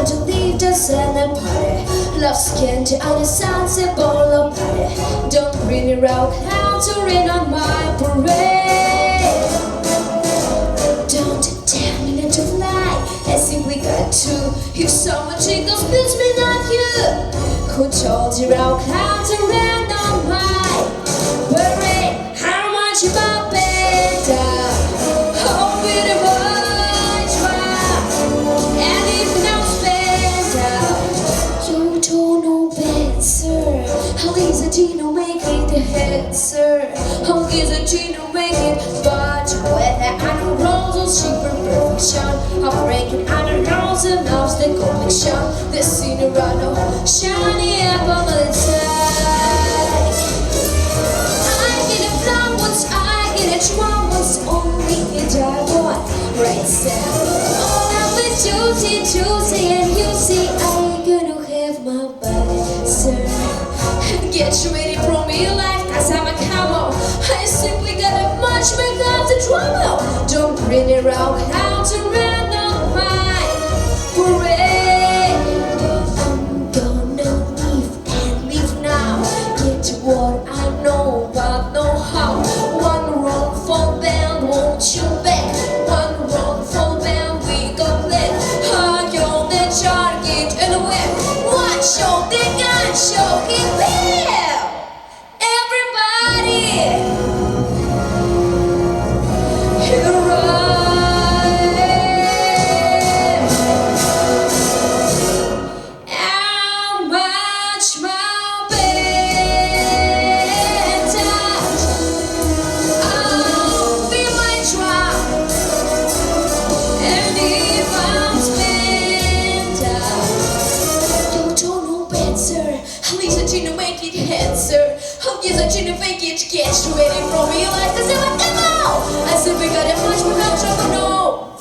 time to leave the sun and party. Love skin to the sunset ball of party. Don't bring me round how to rain on my parade. Don't tell me not to fly, I simply got to. If someone jiggles, please me not you. Who told you round how to rain on my parade? How much about better? Oh, beautiful. How easy to make it the head, sir? How easy to make it? But whether I can roll those super perfection, I'm breaking under nose and loves the conviction. The Cinderella shiny apple of the side. I get a flower once, I get a drum once, only a die boy. Right, sir. All of the juicy, and you see I'm gonna have my body, sir. Get ready for me life, cause I'm a cowboy. I simply got a much make up the trouble. Don't bring it around how to run on my parade. I'm gonna leave now. Get to what I know, but know how. One wrong for band, won't you bet? One wrong for band, we gon' let her on the target and away. Watch your the gun show it be. To make it answer, how is it to make it get ready from me like I said, I said we got a much more trouble, no.